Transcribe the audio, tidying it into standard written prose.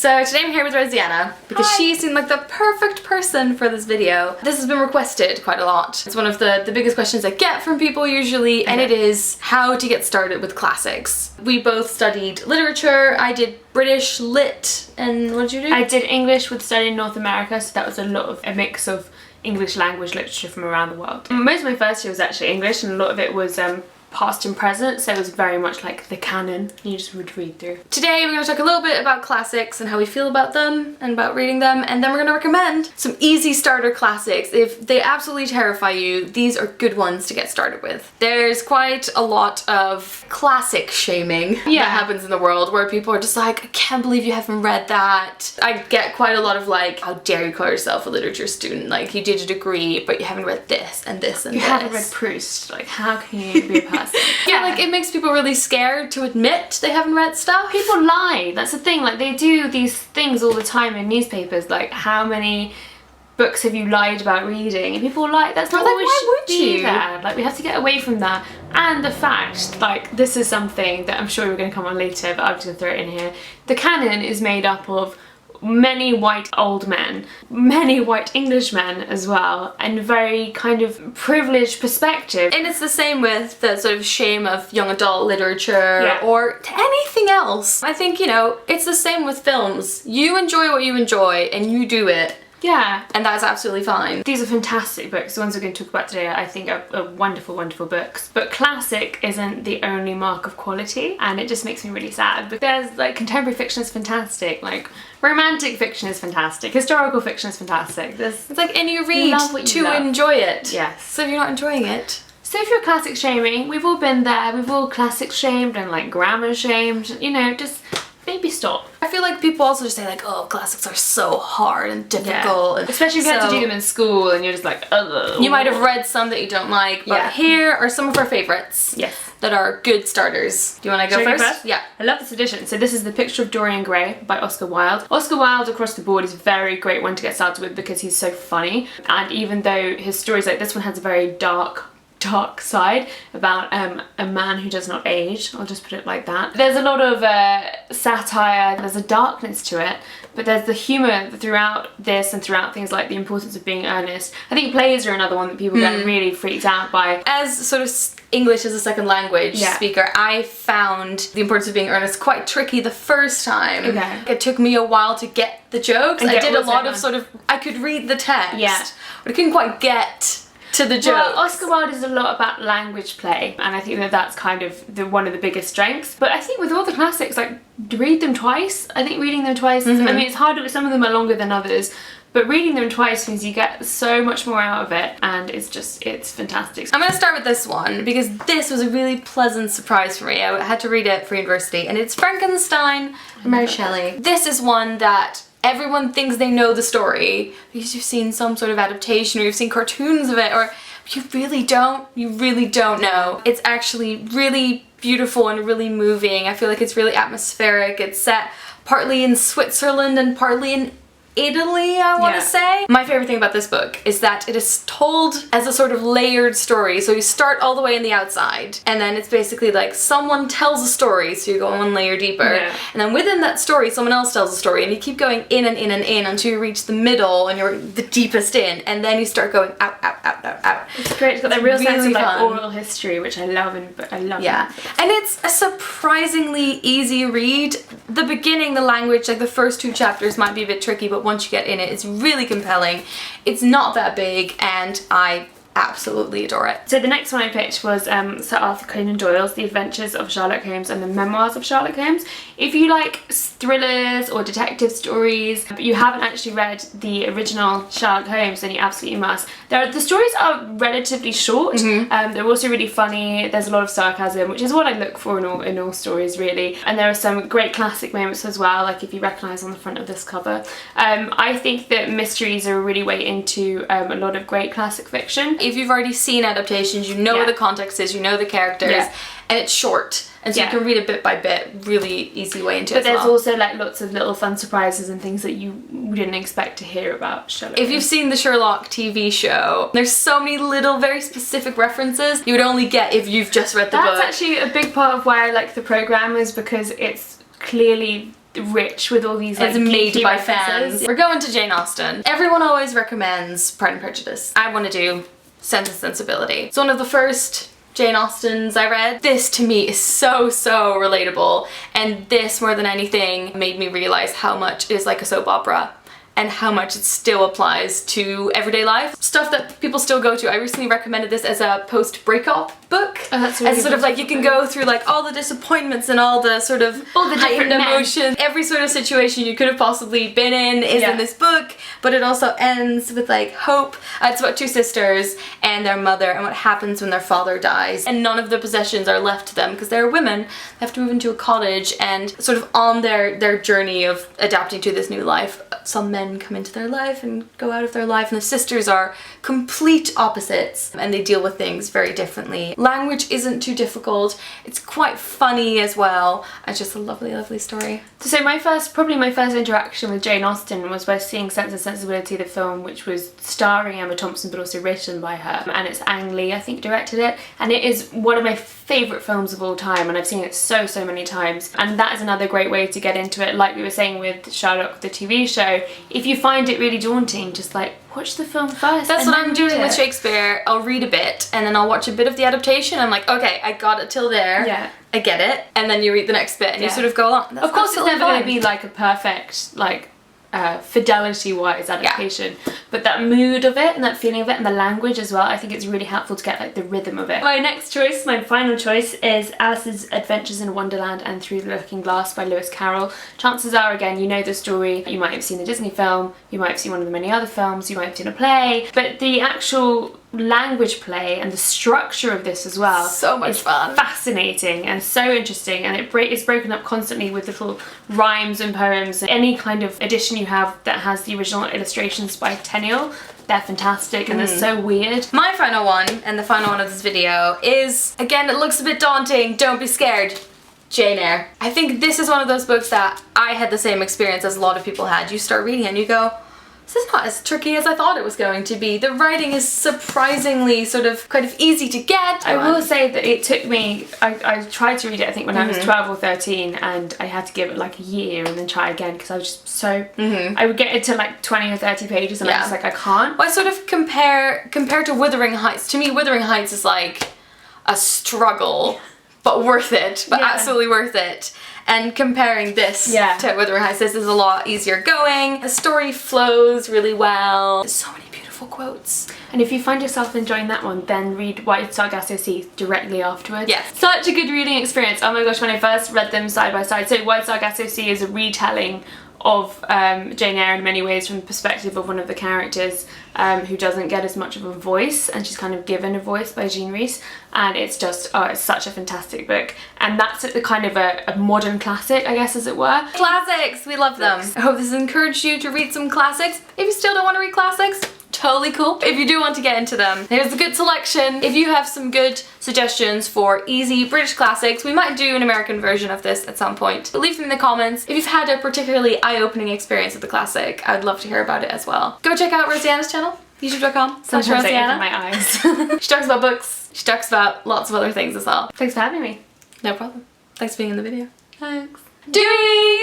So today I'm here with Rosianna because she seemed like the perfect person for this video. This has been requested quite a lot. It's one of the biggest questions I get from people usually, and it is how to get started with classics. We both studied literature. I did British Lit, and what did you do? I did English with study in North America, so that was a mix of English language literature from around the world. Most of my first year was actually English, and a lot of it was past and present, so it was very much like the canon you just would read through. Today we're going to talk a little bit about classics and how we feel about them and about reading them, and then we're going to recommend some easy starter classics. If they absolutely terrify you, these are good ones to get started with. There's quite a lot of classic shaming that happens in the world where people are just like, I can't believe you haven't read that. I get quite a lot of like, how dare you call yourself a literature student? Like, you did a degree but you haven't read this and this and this. You haven't read Proust. Like, how can you be a person? Yeah, like it makes people really scared to admit they haven't read stuff. People lie, that's the thing, like they do these things all the time in newspapers, like how many books have you lied about reading, and people lie, that's not always why would you? There. Like we have to get away from that. And the fact, like this is something that I'm sure we're going to come on later, but I'm just going to throw it in here. The canon is made up of many white old men, many white English men as well, and very kind of privileged perspective. And it's the same with the sort of shame of young adult literature or anything else. I think, you know, it's the same with films. You enjoy what you enjoy and you do it. Yeah. And that's absolutely fine. These are fantastic books. The ones we're going to talk about today I think are wonderful, wonderful books. But classic isn't the only mark of quality, and it just makes me really sad. But there's like contemporary fiction is fantastic, like romantic fiction is fantastic, historical fiction is fantastic. It's like, and you read to enjoy it. Yes. So if you're not enjoying it. So if you're classic shaming, we've all been there. We've all classic shamed and like grammar shamed. You know, just maybe stop. I feel like people also just say like, oh, classics are so hard and difficult. And especially if you had to do them in school and you're just like, ugh. You might have read some that you don't like, but here are some of our favorites. Yes. That are good starters. Do you want to go first? Yeah. I love this edition. So this is The Picture of Dorian Gray by Oscar Wilde. Oscar Wilde across the board is a very great one to get started with because he's so funny. And even though his stories, like this one has a very dark side about a man who does not age, I'll just put it like that. There's a lot of satire, there's a darkness to it, but there's the humour throughout this and throughout things like the importance of being earnest. I think plays are another one that people get really freaked out by. As sort of English as a second language speaker, I found the importance of being earnest quite tricky the first time. Okay. It took me a while to get the jokes. I did a lot of sort of, I could read the text, but I couldn't quite get to the jokes. Well, Oscar Wilde is a lot about language play, and I think that that's kind of one of the biggest strengths. But I think with all the classics, like, read them twice. I think reading them twice, I mean, it's harder, some of them are longer than others, but reading them twice means you get so much more out of it, and it's fantastic. I'm going to start with this one because this was a really pleasant surprise for me. I had to read it for university, and it's Frankenstein by Mary Shelley. This is one that everyone thinks they know the story because you've seen some sort of adaptation or you've seen cartoons of it, or you really don't know. It's actually really beautiful and really moving. I feel like it's really atmospheric. It's set partly in Switzerland and partly in Italy, I want to say. My favorite thing about this book is that it is told as a sort of layered story. So you start all the way in the outside, and then it's basically like someone tells a story, so you go one layer deeper. And then within that story, someone else tells a story, and you keep going in and in and in until you reach the middle and you're the deepest in, and then you start going out, out, out, out, out. It's great. It's got that real sense of like oral history, which I love, and I love it. And it's a surprisingly easy read. The beginning, the language, like the first 2 chapters might be a bit tricky, but once you get in it, it's really compelling. It's not that big, and I absolutely adore it. So the next one I picked was Sir Arthur Conan Doyle's The Adventures of Sherlock Holmes and the Memoirs of Sherlock Holmes. If you like thrillers or detective stories, but you haven't actually read the original Sherlock Holmes, then you absolutely must. The stories are relatively short. They're also really funny. There's a lot of sarcasm, which is what I look for in all stories, really. And there are some great classic moments as well, like if you recognise on the front of this cover. I think that mysteries are a really way into a lot of great classic fiction. If you've already seen adaptations, you know where the context is, you know the characters, and it's short. And so you can read it bit by bit, really easy way into it. But there's also like lots of little fun surprises and things that you didn't expect to hear about Sherlock. If you've seen the Sherlock TV show, there's so many little very specific references you would only get if you've just read the book. That's actually a big part of why I like the programme, is because it's clearly rich with all these like it's made geeky by references. fans. We're going to Jane Austen. Everyone always recommends Pride and Prejudice. I want to do Sense and Sensibility. It's one of the first Jane Austens I read. This to me is so relatable, and this more than anything made me realize how much it is like a soap opera and how much it still applies to everyday life. Stuff that people still go to. I recently recommended this as a post-breakup book. Oh, that's really as sort of like you can go through like all the disappointments and all the sort of all the different emotions. Every sort of situation you could have possibly been in is in this book, but it also ends with like hope. It's about two sisters and their mother and what happens when their father dies, and none of the possessions are left to them because they're women. They have to move into a cottage, and sort of on their journey of adapting to this new life, some men come into their life and go out of their life, and the sisters are complete opposites and they deal with things very differently. Language isn't too difficult. It's quite funny as well. It's just a lovely story. So probably my first interaction with Jane Austen was by seeing Sense and Sensibility, the film, which was starring Emma Thompson but also written by her, and it's Ang Lee, I think, directed it, and it is one of my favourite films of all time, and I've seen it so many times, and that is another great way to get into it. Like we were saying with Sherlock, the TV show, if you find it really daunting, just like watch the film first. That's what I'm doing with Shakespeare. I'll read a bit and then I'll watch a bit of the adaptation. I'm like, okay, I got it till there. Yeah. I get it. And then you read the next bit and you sort of go on. Of course it's never going to be like a perfect, like, fidelity-wise adaptation, but that mood of it and that feeling of it and the language as well, I think it's really helpful to get like the rhythm of it. My next choice, my final choice, is Alice's Adventures in Wonderland and Through the Looking Glass by Lewis Carroll. Chances are, again, you know the story, you might have seen the Disney film, you might have seen one of the many other films, you might have seen a play, but the actual language play and the structure of this as well, so much fun, fascinating and so interesting, and it's broken up constantly with little rhymes and poems. Any kind of edition you have that has the original illustrations by Tenniel, they're fantastic and they're so weird. My final one, and the final one of this video, is, again, it looks a bit daunting, don't be scared, Jane Eyre. I think this is one of those books that I had the same experience as a lot of people had. You start reading it and you go, this is not as tricky as I thought it was going to be. The writing is surprisingly sort of kind of easy to get. I will say that it took me, I tried to read it I think when I was 12 or 13, and I had to give it like a year and then try again because I was just so, I would get into like 20 or 30 pages and I was like, I can't. Well, I sort of compared to Wuthering Heights. To me, Wuthering Heights is like a struggle, but worth it, but absolutely worth it. And comparing this to Wuthering Heights, this is a lot easier going. The story flows really well. There's so many beautiful quotes. And if you find yourself enjoying that one, then read White Sargasso Sea directly afterwards. Yes. Such a good reading experience. Oh my gosh, when I first read them side by side. So White Sargasso Sea is a retelling of Jane Eyre in many ways from the perspective of one of the characters who doesn't get as much of a voice, and she's kind of given a voice by Rhys, and it's just, it's such a fantastic book, and that's the kind of a modern classic, I guess, as it were. Classics, we love them. I hope this has encouraged you to read some classics. If you still don't want to read classics, totally cool. If you do want to get into them, here's a good selection. If you have some good suggestions for easy British classics, we might do an American version of this at some point. But leave them in the comments. If you've had a particularly eye-opening experience with the classic, I'd love to hear about it as well. Go check out Rosianna's channel, youtube.com/Rosianna. My eyes. She talks about books. She talks about lots of other things as well. Thanks for having me. No problem. Thanks for being in the video. Thanks. Dewey!